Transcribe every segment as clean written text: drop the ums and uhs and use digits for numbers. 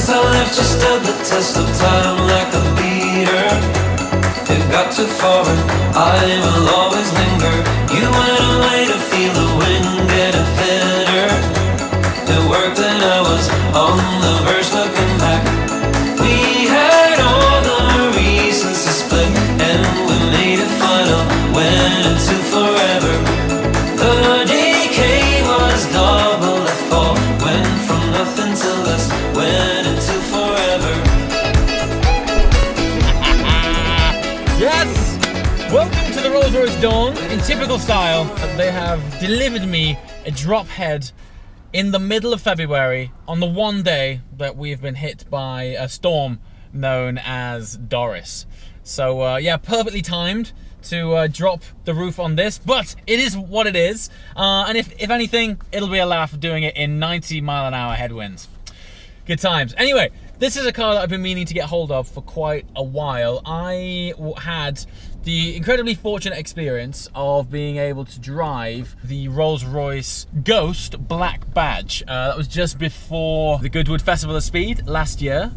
Once I left, you stood the test of time like a leader. It got too far and I will always linger. You went away to feel the wind getting thinner. It worked and I was on the verge looking back. We had all the reasons to split, and we made it final, went into forever. The decay was double the fall, went from nothing to less, went into forever. Yes! Welcome to the Rolls-Royce Dawn. In typical style, they have delivered me a drop head in the middle of February on the one day that we've been hit by a storm known as Doris. So yeah, perfectly timed to drop the roof on this, but it is what it is. And if anything, it'll be a laugh doing it in 90-mile-an-hour headwinds. Good times. Anyway, this is a car that I've been meaning to get hold of for quite a while. I had the incredibly fortunate experience of being able to drive the Rolls-Royce Ghost Black Badge. That was just before the Goodwood Festival of Speed last year.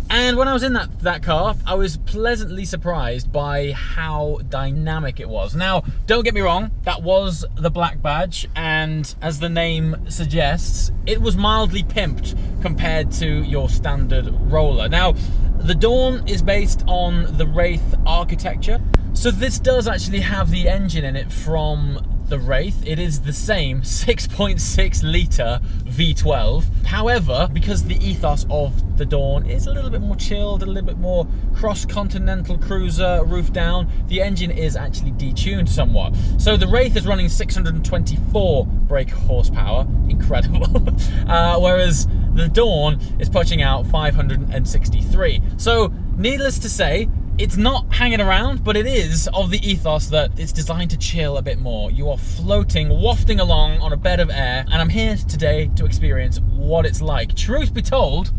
And when I was in that car, I was pleasantly surprised by how dynamic it was. Now, don't get me wrong, that was the Black Badge, and as the name suggests, it was mildly pimped compared to your standard roller. Now, the Dawn is based on the Wraith architecture, so this does actually have the engine in it from the Wraith. It is the same 6.6 litre V12. However, because the ethos of the Dawn is a little bit more chilled, a little bit more cross-continental cruiser, roof down, the engine is actually detuned somewhat. So the Wraith is running 624 brake horsepower, incredible, whereas the Dawn is punching out 563. So needless to say, it's not hanging around, but it is of the ethos that it's designed to chill a bit more. You are floating, wafting along on a bed of air, and I'm here today to experience what it's like. Truth be told,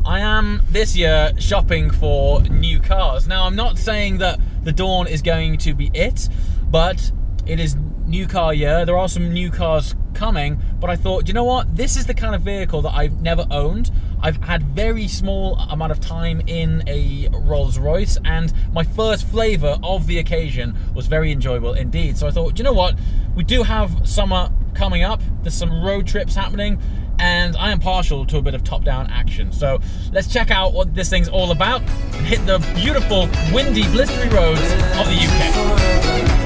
I am this year shopping for new cars. Now, I'm not saying that the Dawn is going to be it, but it is new car year. There are some new cars coming, but I thought, you know what? This is the kind of vehicle that I've never owned. I've had very small amount of time in a Rolls-Royce, and my first flavour of the occasion was very enjoyable indeed. So I thought, you know what? We do have summer coming up. There's some road trips happening, and I am partial to a bit of top-down action. So let's check out what this thing's all about and hit the beautiful, windy, blistery roads of the UK.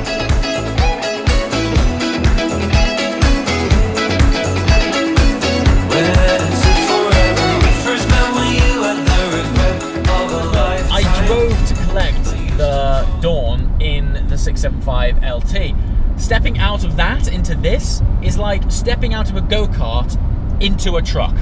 I drove to collect the Dawn in the 675 LT. Stepping out of that into this is like stepping out of a go-kart into a truck.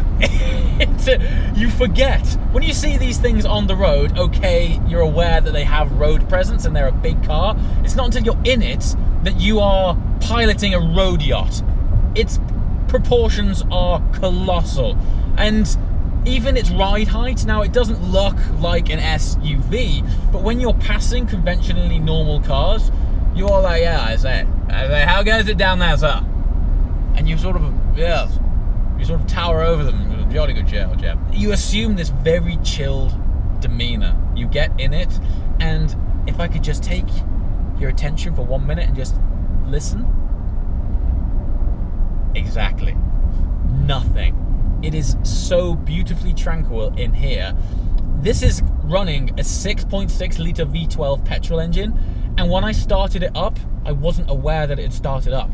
You forget. When you see these things on the road, okay, you're aware that they have road presence and they're a big car. It's not until you're in it that you are piloting a road yacht. Its proportions are colossal. And even its ride height, now it doesn't look like an SUV, but when you're passing conventionally normal cars, you are like, yeah, I say, how goes it down there, sir? And you sort of, yeah, you sort of tower over them. Jolly good chap. You assume this very chilled demeanor. You get in it, and if I could just take your attention for 1 minute and just listen. Exactly. Nothing. It is so beautifully tranquil in here. This is running a 6.6 litre V12 petrol engine, and when I started it up, I wasn't aware that it had started up.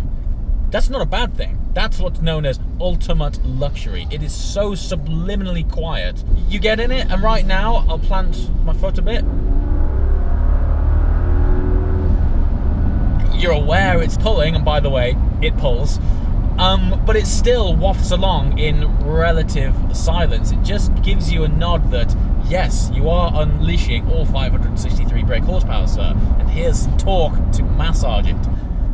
That's not a bad thing. That's what's known as ultimate luxury. It is so subliminally quiet. You get in it, and right now, I'll plant my foot a bit. You're aware it's pulling, and by the way, it pulls. But it still wafts along in relative silence. It just gives you a nod that, yes, you are unleashing all 563 brake horsepower, sir. And here's some torque to massage it.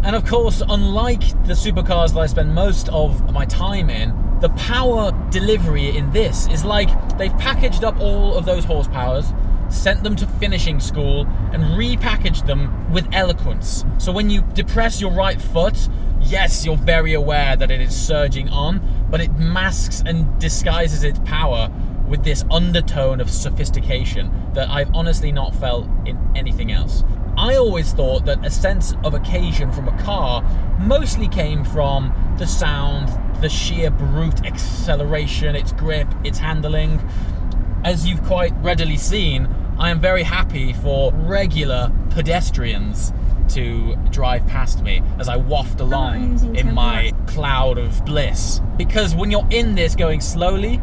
And of course, unlike the supercars that I spend most of my time in, the power delivery in this is like they've packaged up all of those horsepowers, sent them to finishing school, and repackaged them with eloquence. So when you depress your right foot, yes, you're very aware that it is surging on, but it masks and disguises its power with this undertone of sophistication that I've honestly not felt in anything else. I always thought that a sense of occasion from a car mostly came from the sound, the sheer brute acceleration, its grip, its handling. As you've quite readily seen, I am very happy for regular pedestrians to drive past me as I waft along in my cloud of bliss. Because when you're in this going slowly,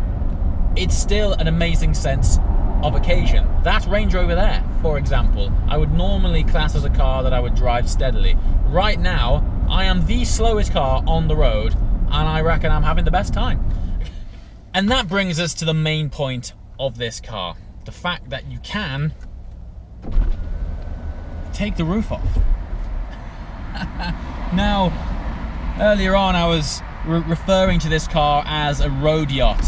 it's still an amazing sense of occasion. That Range Rover there, for example, I would normally class as a car that I would drive steadily. Right now, I am the slowest car on the road, and I reckon I'm having the best time. And that brings us to the main point of this car. The fact that you can take the roof off. Now, earlier on I was referring to this car as a road yacht.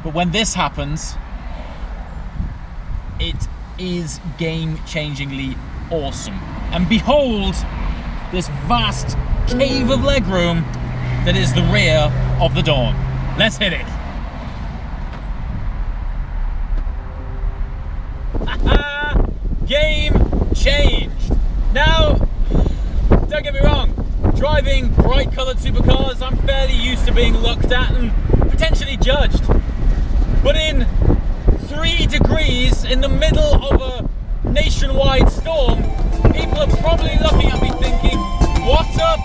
But when this happens, it is game-changingly awesome. And behold, this vast cave of legroom that is the rear of the Dawn. Let's hit it. Game changed. Now, don't get me wrong, driving bright coloured supercars, I'm fairly used to being looked at and potentially judged. But in 3 degrees in the middle of a nationwide storm, people are probably looking at me thinking, what up?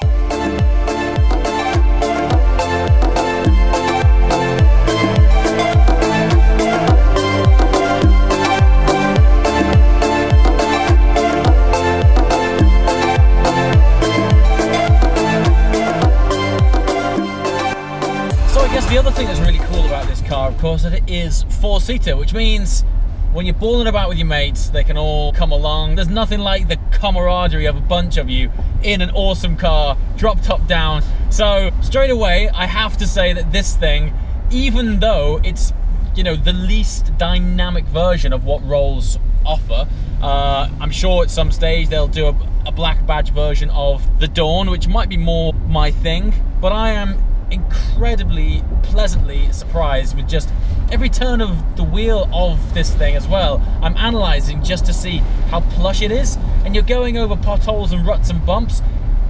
The other thing that's really cool about this car, of course, that it is 4-seater, which means when you're balling about with your mates, they can all come along. There's nothing like the camaraderie of a bunch of you in an awesome car, drop top down. So straight away, I have to say that this thing, even though it's, you know, the least dynamic version of what Rolls offer, I'm sure at some stage they'll do a black badge version of the Dawn, which might be more my thing, but I am incredibly pleasantly surprised with just every turn of the wheel of this thing as well. I'm analysing just to see how plush it is, and you're going over potholes and ruts and bumps,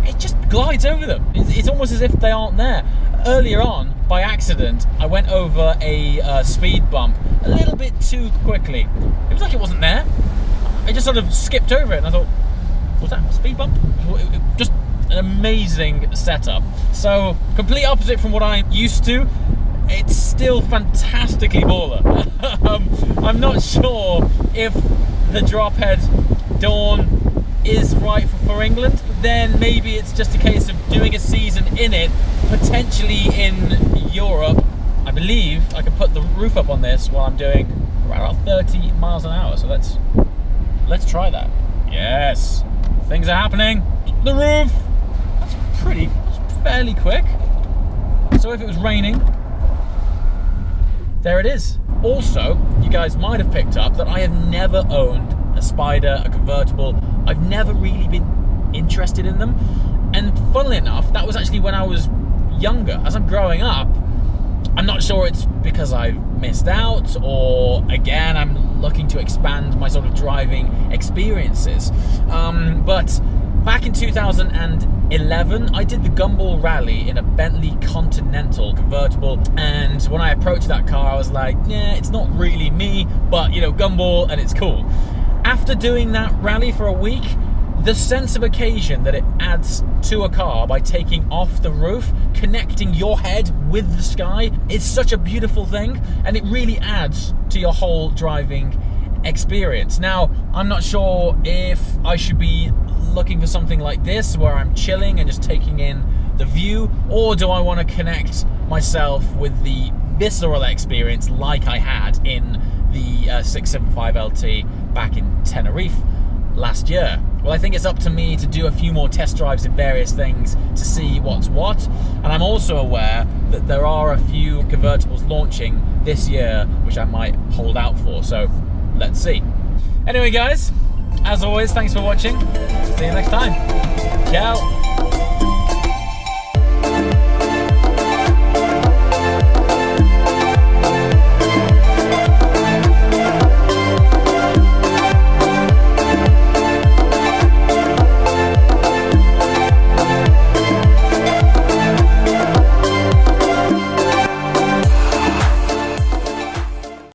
it just glides over them. It's almost as if they aren't there. Earlier on, by accident, I went over a speed bump a little bit too quickly. It was like it wasn't there. I just sort of skipped over it and I thought, was that a speed bump? Just an amazing setup. So complete opposite from what I'm used to. It's still fantastically baller. I'm not sure if the drophead Dawn is right for England, but then maybe it's just a case of doing a season in it, potentially in Europe. I believe I can put the roof up on this while I'm doing around 30 miles an hour, so let's try that. Yes, things are happening. The roof, that's fairly quick. So if it was raining, there it is. Also, you guys might have picked up that I have never owned a Spider, a convertible. I've never really been interested in them. And funnily enough, that was actually when I was younger. As I'm growing up, I'm not sure it's because I've missed out or, again, I'm looking to expand my sort of driving experiences. But back in 2011, I did the Gumball Rally in a Bentley Continental convertible, and when I approached that car, I was like, yeah, it's not really me, but, you know, Gumball, and it's cool. After doing that rally for a week, the sense of occasion that it adds to a car by taking off the roof, connecting your head with the sky, is such a beautiful thing, and it really adds to your whole driving experience. Now, I'm not sure if I should be looking for something like this where I'm chilling and just taking in the view, or do I want to connect myself with the visceral experience like I had in the 675 LT back in Tenerife last year? Well, I think it's up to me to do a few more test drives in various things to see what's what, and I'm also aware that there are a few convertibles launching this year which I might hold out for, so let's see. Anyway guys, as always, thanks for watching. See you next time. Ciao.